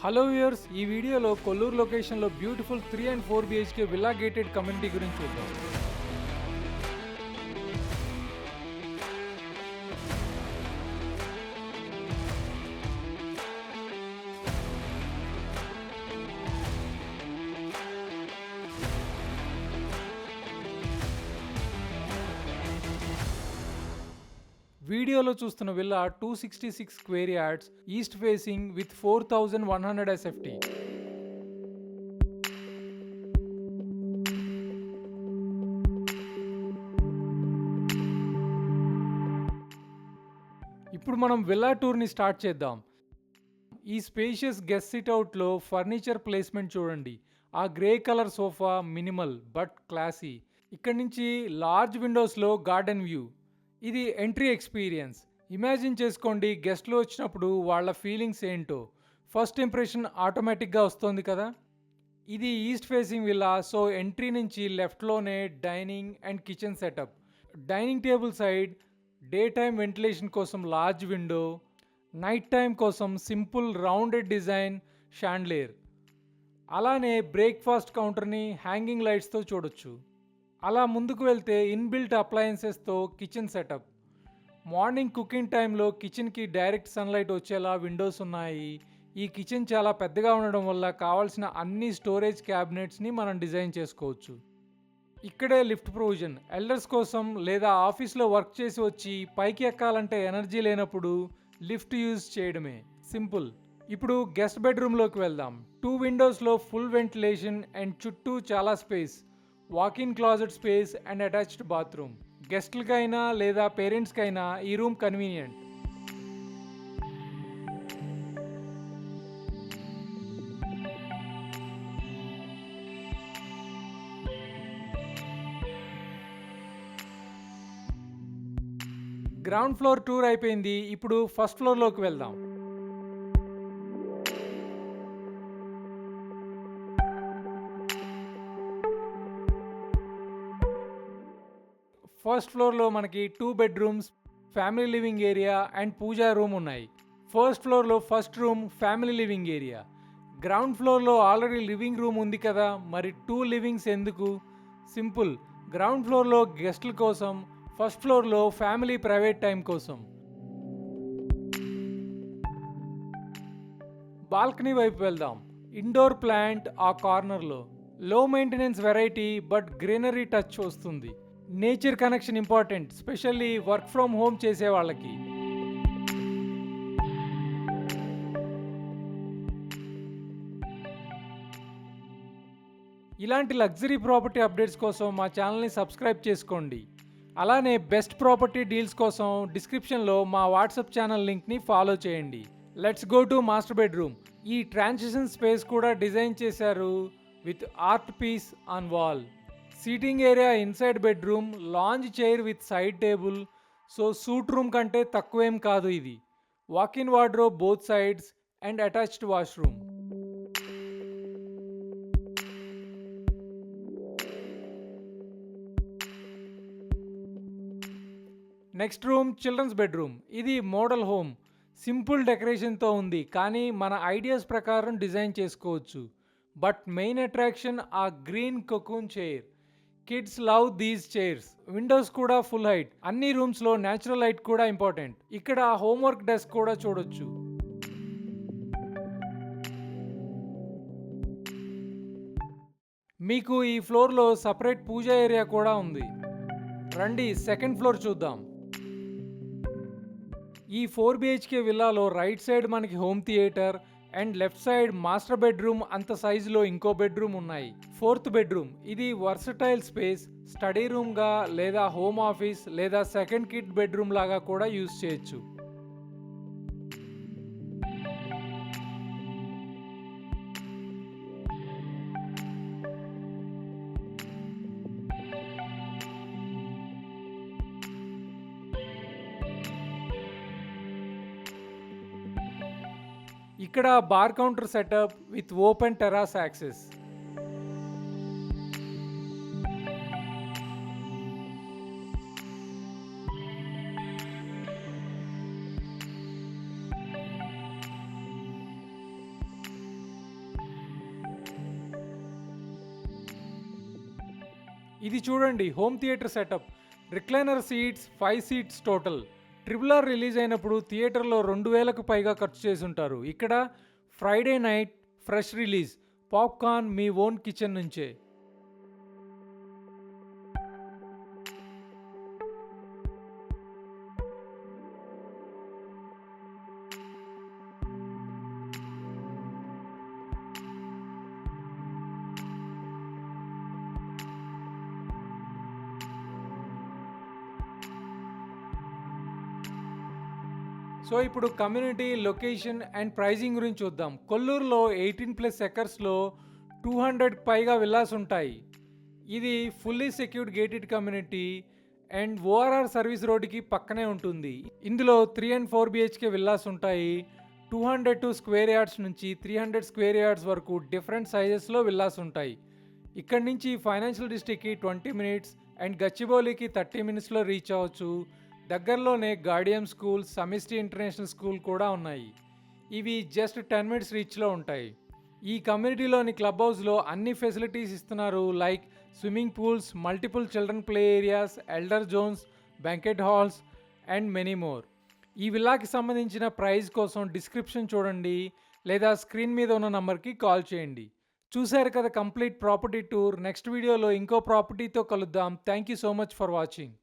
Hello viewers, ఈ వీడియోలో కొల్లూరు లొకేషన్లో beautiful 3 and 4 BHK villa gated community గురించి చూద్దాం. వీడియోలో చూస్తున్న villa 266 square yards, east facing with 4100 SFT. ఇప్పుడు మనం విల్లా టూర్ని స్టార్ట్ చేద్దాం. ఈ స్పేషియస్ గెస్ట్ సిట్అవుట్లో ఫర్నిచర్ ప్లేస్మెంట్ చూడండి. ఆ grey colour sofa minimal but classy. ఇక్కడి నుంచి లార్జ్ విండోస్లో గార్డెన్ వ్యూ. ఇది ఎంట్రీ ఎక్స్పీరియన్స్. ఇమాజిన్ చేసుకోండి, గెస్ట్లు వచ్చినప్పుడు వాళ్ళ ఫీలింగ్స్ ఏంటో. ఫస్ట్ ఇంప్రెషన్ ఆటోమేటిక్గా వస్తుంది కదా. ఇది east facing villa, so entry నుంచి లెఫ్ట్లోనే dining and kitchen setup. Dining table side day time ventilation కోసం లార్జ్ విండో, నైట్ టైం కోసం సింపుల్ రౌండెడ్ డిజైన్ షాండ్లేర్. అలానే బ్రేక్ఫాస్ట్ కౌంటర్ని హ్యాంగింగ్ లైట్స్తో చూడొచ్చు. అలా ముందుకు వెళ్తే ఇన్బిల్ట్ అప్లయన్సెస్తో కిచెన్ సెటప్. మార్నింగ్ కుకింగ్ టైంలో కిచెన్కి డైరెక్ట్ సన్లైట్ వచ్చేలా విండోస్ ఉన్నాయి. ఈ కిచెన్ చాలా పెద్దగా ఉండడం వల్ల కావాల్సిన అన్ని స్టోరేజ్ క్యాబినెట్స్ని మనం డిజైన్ చేసుకోవచ్చు. ఇక్కడే లిఫ్ట్ ప్రొవిజన్. ఎల్డర్స్ కోసం లేదా ఆఫీస్లో వర్క్ చేసి వచ్చి పైకి ఎక్కాలంటే ఎనర్జీ లేనప్పుడు లిఫ్ట్ యూజ్ చేయడమే, సింపుల్. ఇప్పుడు గెస్ట్ బెడ్రూమ్లోకి వెళ్దాం. 2 విండోస్లో ఫుల్ వెంటిలేషన్ అండ్ చుట్టూ చాలా space. Walk in closet space and attached bathroom. గెస్ట్లకైనా లేదా పేరెంట్స్కైనా ఈ room convenient. Ground floor tour అయిపోయింది. ఇప్పుడు ఫస్ట్ ఫ్లోర్లోకి వెళ్దాం. ఫస్ట్ ఫ్లోర్లో మనకి 2 bedrooms, family living area and puja room ఉన్నాయి. ఫస్ట్ ఫ్లోర్లో first room family living area. Ground ఫ్లోర్లో ఆల్రెడీ లివింగ్ రూమ్ ఉంది కదా, మరి 2 లివింగ్స్ ఎందుకు? సింపుల్, గ్రౌండ్ ఫ్లోర్లో గెస్ట్ల కోసం, ఫస్ట్ ఫ్లోర్లో ఫ్యామిలీ ప్రైవేట్ టైం కోసం. బాల్కనీ వైపు వెళ్దాం. ఇండోర్ ప్లాంట్ ఆ కార్నర్లో. Low maintenance variety but greenery touch వస్తుంది. Nature connection important, specially work from home చేసే వాళ్ళకి. ఇలాంటి లగ్జరీ ప్రాపర్టీ అప్డేట్స్ కోసం మా ఛానల్ని సబ్స్క్రైబ్ చేసుకోండి. అలానే బెస్ట్ ప్రాపర్టీ డీల్స్ కోసం డిస్క్రిప్షన్లో మా వాట్సాప్ ఛానల్ లింక్ని ఫాలో చేయండి. Let's go to master bedroom. ఈ ట్రాన్సిషన్ స్పేస్ కూడా డిజైన్ చేశారు with art piece on wall. Seating area inside bedroom, lounge chair with side table. So suite room కంటే తక్కువేం కాదు ఇది. Walk in wardrobe both sides and attached washroom. Next room children's bedroom. ఇది model home. Simple డెకరేషన్తో ఉంది, కానీ మన ideas ప్రకారం డిజైన్ చేసుకోవచ్చు. బట్ మెయిన్ అట్రాక్షన్ ఆ green కోకూన్ chair. Kids love these chairs. Windows కూడా ఫుల్ హైట్. అన్ని రూమ్స్లో న్యాచురల్ లైట్ కూడా ఇంపార్టెంట్. ఇక్కడ హోంవర్క్ డెస్క్ కూడా చూడొచ్చు. మీకు ఈ ఫ్లోర్లో సపరేట్ పూజా ఏరియా కూడా ఉంది. రండి సెకండ్ ఫ్లోర్ చూద్దాం. ఈ 4 BHK విల్లాలో రైట్ సైడ్ మనకి home theatre and left side master bedroom అంత సైజులో ఇంకో బెడ్రూమ్ ఉన్నాయి. 4th bedroom. ఇది వర్సటైల్ స్పేస్. స్టడీ రూమ్గా లేదా హోమ్ ఆఫీస్ లేదా సెకండ్ కిడ్ బెడ్రూమ్ లాగా కూడా యూజ్ చేయొచ్చు. ఇక్కడ bar counter setup with open terrace access. ఇది చూడండి home theatre setup. Recliner seats 5 seats total. Triple R release అయినప్పుడు థియేటర్లో 2000కు పైగా ఖర్చు చేసుంటారు. ఇక్కడ Friday night fresh release. Popcorn మీ ఓన్ కిచెన్ నుంచే. సో ఇప్పుడు కమ్యూనిటీ, లొకేషన్ అండ్ ప్రైజింగ్ గురించి చూద్దాం. కొల్లూరులో 18+ ఎకర్స్లో 200కి పైగా విల్లాస్ ఉంటాయి. ఇది fully secured gated community and ORR service రోడ్డుకి పక్కనే ఉంటుంది. ఇందులో 3 and 4 బిహెచ్కే విల్లాస్ ఉంటాయి. 202 స్క్వేర్ యార్డ్స్ నుంచి 300 స్క్వేర్ యార్డ్స్ వరకు డిఫరెంట్ సైజెస్లో విల్లాస్ ఉంటాయి. ఇక్కడి నుంచి ఫైనాన్షియల్ డిస్ట్రిక్ట్కి 20 మినిట్స్ అండ్ గచ్చిబౌలికి 30 మినిట్స్లో రీచ్ అవ్వచ్చు. దగ్గరలోనే గార్డియం స్కూల్, సమిష్టి ఇంటర్నేషనల్ స్కూల్ కూడా ఉన్నాయి. ఇవి జస్ట్ 10 మినిట్స్ రీచ్లో ఉంటాయి. ఈ కమ్యూనిటీలోని క్లబ్ హౌస్లో అన్ని ఫెసిలిటీస్ ఇస్తున్నారు. Like swimming pools, multiple children play areas, elder zones, banquet halls and many more. ఈ విల్లాకి సంబంధించిన ప్రైస్ కోసం డిస్క్రిప్షన్ చూడండి లేదా స్క్రీన్ మీద ఉన్న నంబర్కి కాల్ చేయండి. చూశారు కదా కంప్లీట్ ప్రాపర్టీ టూర్. నెక్స్ట్ వీడియోలో ఇంకో ప్రాపర్టీతో కలుద్దాం. Thank you so much for watching.